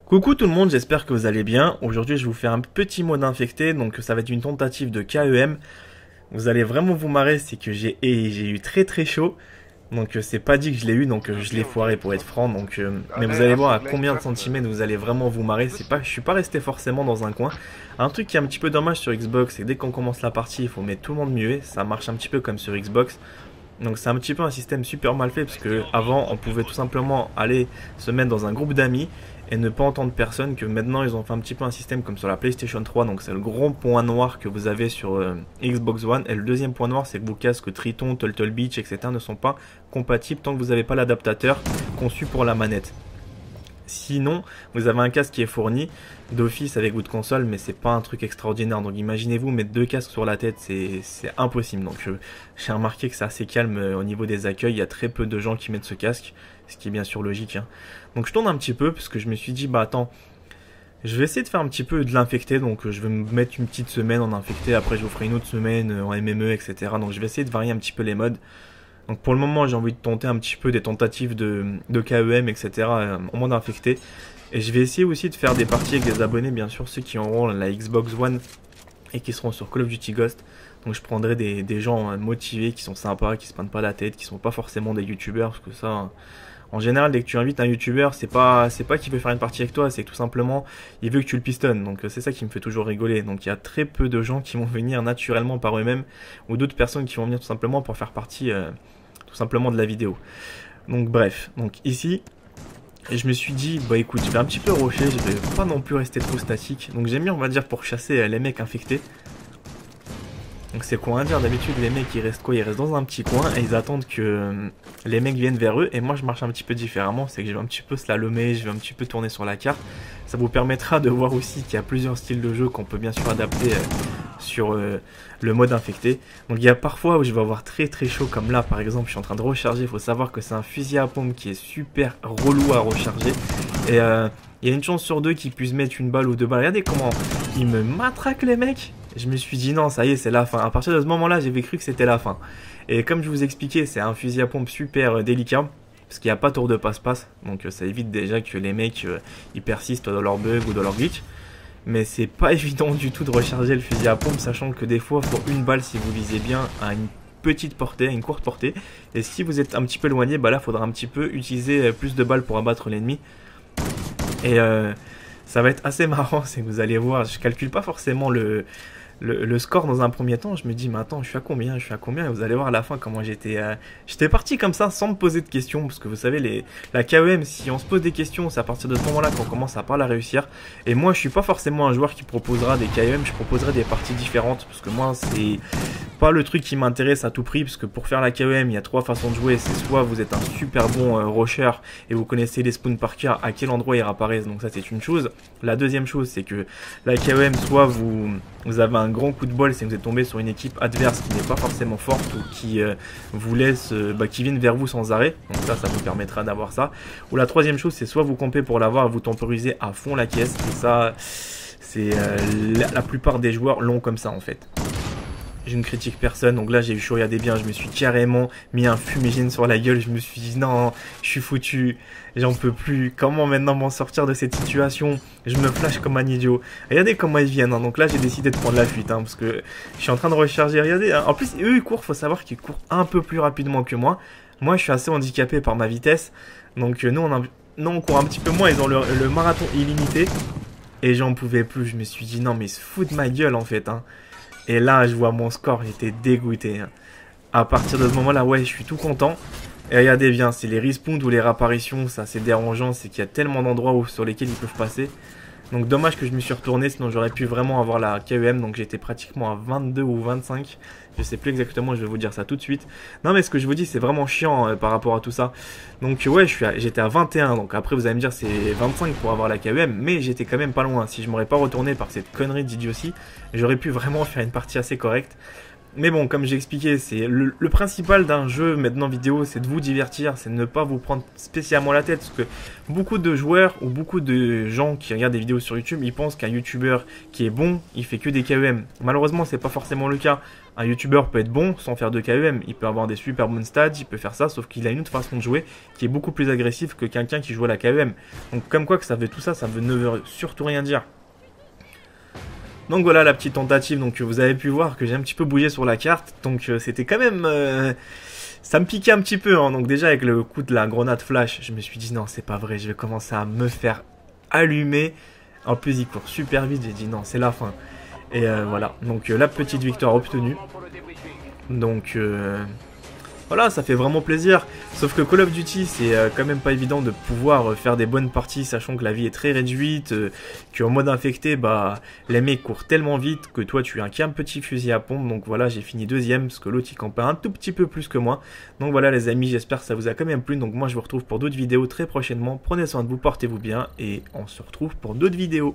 Coucou tout le monde, j'espère que vous allez bien. Aujourd'hui je vais vous faire un petit mode infecté, donc ça va être une tentative de KEM. Vous allez vraiment vous marrer, c'est que j'ai eu très chaud. Donc c'est pas dit que je l'ai eu, donc je l'ai foiré pour être franc. Donc, mais vous allez voir à combien de centimètres vous allez vraiment vous marrer. Je suis pas resté forcément dans un coin. Un truc qui est un petit peu dommage sur Xbox, c'est que dès qu'on commence la partie, il faut mettre tout le monde muet. Ça marche un petit peu comme sur Xbox. Donc c'est un petit peu un système super mal fait parce que avant on pouvait tout simplement aller se mettre dans un groupe d'amis et ne pas entendre personne, que maintenant ils ont fait un petit peu un système comme sur la PlayStation 3, donc c'est le gros point noir que vous avez sur Xbox One, et le deuxième point noir c'est que vos casques Triton, Turtle Beach, etc. ne sont pas compatibles tant que vous n'avez pas l'adaptateur conçu pour la manette. Sinon, vous avez un casque qui est fourni d'office avec votre console, mais c'est pas un truc extraordinaire. Donc imaginez-vous mettre deux casques sur la tête, c'est impossible. Donc j'ai remarqué que c'est assez calme au niveau des accueils. Il y a très peu de gens qui mettent ce casque, ce qui est bien sûr logique, hein. Donc je tourne un petit peu parce que je me suis dit, bah attends, je vais essayer de faire un petit peu de l'infecté. Donc je vais me mettre une petite semaine en infecté, après je vous ferai une autre semaine en MME, etc. Donc je vais essayer de varier un petit peu les modes. Donc pour le moment j'ai envie de tenter un petit peu des tentatives de KEM, etc. Au mode infecté. Et je vais essayer aussi de faire des parties avec des abonnés, bien sûr, ceux qui auront la Xbox One et qui seront sur Call of Duty Ghost. Donc je prendrai des gens motivés, qui sont sympas, qui se prennent pas la tête, qui sont pas forcément des youtubeurs, parce que ça, en général, dès que tu invites un youtubeur, c'est pas qu'il veut faire une partie avec toi, c'est que tout simplement, il veut que tu le pistonnes. Donc c'est ça qui me fait toujours rigoler. Donc il y a très peu de gens qui vont venir naturellement par eux-mêmes, ou d'autres personnes qui vont venir tout simplement pour faire partie tout simplement de la vidéo. Donc bref, donc ici, je me suis dit, bah écoute, je vais un petit peu rusher, je vais pas non plus rester trop statique. Donc j'ai mis, on va dire, pour chasser les mecs infectés. Donc c'est quoi à dire, d'habitude les mecs ils restent quoi? Ils restent dans un petit coin et ils attendent que les mecs viennent vers eux. Et moi je marche un petit peu différemment, c'est que je vais un petit peu slalomer, je vais un petit peu tourner sur la carte. Ça vous permettra de voir aussi qu'il y a plusieurs styles de jeu qu'on peut bien sûr adapter sur le mode infecté. Donc il y a parfois où je vais avoir très chaud, comme là par exemple je suis en train de recharger. Il faut savoir que c'est un fusil à pompe qui est super relou à recharger. Et il y a une chance sur deux qu'ils puissent mettre une balle ou deux balles. Regardez comment ils me matraquent les mecs. Je me suis dit non, ça y est, c'est la fin. À partir de ce moment-là, j'avais cru que c'était la fin. Et comme je vous expliquais, c'est un fusil à pompe super délicat, parce qu'il n'y a pas tour de passe-passe. Donc ça évite déjà que les mecs ils persistent dans leur bug ou dans leur glitch. Mais c'est pas évident du tout de recharger le fusil à pompe, sachant que des fois, pour une balle, si vous visez bien, à une petite portée, à une courte portée. Et si vous êtes un petit peu éloigné, bah là, il faudra un petit peu utiliser plus de balles pour abattre l'ennemi. Et ça va être assez marrant, c'est que vous allez voir, je calcule pas forcément le score dans un premier temps. Je me dis, mais attends, je suis à combien? Et vous allez voir à la fin comment j'étais parti comme ça sans me poser de questions, parce que vous savez, la KEM, si on se pose des questions, c'est à partir de ce moment-là qu'on commence à pas la réussir. Et moi, je suis pas forcément un joueur qui proposera des KEM, je proposerai des parties différentes, parce que moi, c'est pas le truc qui m'intéresse à tout prix, parce que pour faire la KEM, il y a trois façons de jouer. C'est soit vous êtes un super bon rusher et vous connaissez les spawns par cœur, à quel endroit ils réapparaissent, donc ça c'est une chose. La deuxième chose, c'est que la KEM, soit vous avez un grand coup de bol, c'est que vous êtes tombé sur une équipe adverse qui n'est pas forcément forte ou qui vous laisse, qui viennent vers vous sans arrêt. Donc ça vous permettra d'avoir ça. Ou la troisième chose, c'est soit vous campez pour l'avoir et vous temporisez à fond la caisse. Et ça, c'est la plupart des joueurs l'ont comme ça en fait. Je ne critique personne, donc là j'ai eu chaud, regardez bien, je me suis carrément mis un fumigène sur la gueule, je me suis dit non, je suis foutu, j'en peux plus, comment maintenant m'en sortir de cette situation? Je me flash comme un idiot. Regardez comment ils viennent, hein. Donc là j'ai décidé de prendre la fuite, hein, parce que je suis en train de recharger, regardez, hein. En plus eux ils courent, faut savoir qu'ils courent un peu plus rapidement que moi. Moi je suis assez handicapé par ma vitesse, donc nous on court un petit peu moins, ils ont le marathon illimité, et j'en pouvais plus, je me suis dit non mais ils se foutent de ma gueule en fait, hein. Et là, je vois mon score, j'étais dégoûté. À partir de ce moment-là, ouais, je suis tout content. Et regardez bien, c'est les respawns ou les réapparitions, ça c'est dérangeant, c'est qu'il y a tellement d'endroits sur lesquels ils peuvent passer. Donc dommage que je me suis retourné, sinon j'aurais pu vraiment avoir la KEM. Donc j'étais pratiquement à 22 ou 25. Je sais plus exactement, je vais vous dire ça tout de suite. Non mais ce que je vous dis, c'est vraiment chiant par rapport à tout ça. Donc ouais, j'étais à 21. Donc après vous allez me dire c'est 25 pour avoir la KEM. Mais j'étais quand même pas loin. Si je m'aurais pas retourné par cette connerie d'idiotie, j'aurais pu vraiment faire une partie assez correcte. Mais bon, comme j'ai expliqué, c'est le principal d'un jeu maintenant vidéo, c'est de vous divertir, c'est de ne pas vous prendre spécialement la tête. Parce que beaucoup de joueurs ou beaucoup de gens qui regardent des vidéos sur YouTube, ils pensent qu'un YouTuber qui est bon, il fait que des KEM. Malheureusement, c'est pas forcément le cas. Un YouTuber peut être bon sans faire de KEM. Il peut avoir des super bonnes stats, il peut faire ça, sauf qu'il a une autre façon de jouer qui est beaucoup plus agressive que quelqu'un qui joue à la KEM. Donc comme quoi que ça veut tout ça, ça ne veut surtout rien dire. Donc voilà la petite tentative, donc vous avez pu voir que j'ai un petit peu bougé sur la carte, donc c'était quand même... ça me piquait un petit peu, hein. Donc déjà avec le coup de la grenade flash, je me suis dit non c'est pas vrai, je vais commencer à me faire allumer. En plus il court super vite, j'ai dit non c'est la fin. Et voilà, donc la petite victoire obtenue. Donc voilà, ça fait vraiment plaisir. Sauf que Call of Duty, c'est quand même pas évident de pouvoir faire des bonnes parties, sachant que la vie est très réduite, qu'en mode infecté, bah, les mecs courent tellement vite que toi, tu as qu'un petit fusil à pompe. Donc voilà, j'ai fini deuxième, parce que l'autre, il campait un tout petit peu plus que moi. Donc voilà, les amis, j'espère que ça vous a quand même plu. Donc moi, je vous retrouve pour d'autres vidéos très prochainement. Prenez soin de vous, portez-vous bien, et on se retrouve pour d'autres vidéos.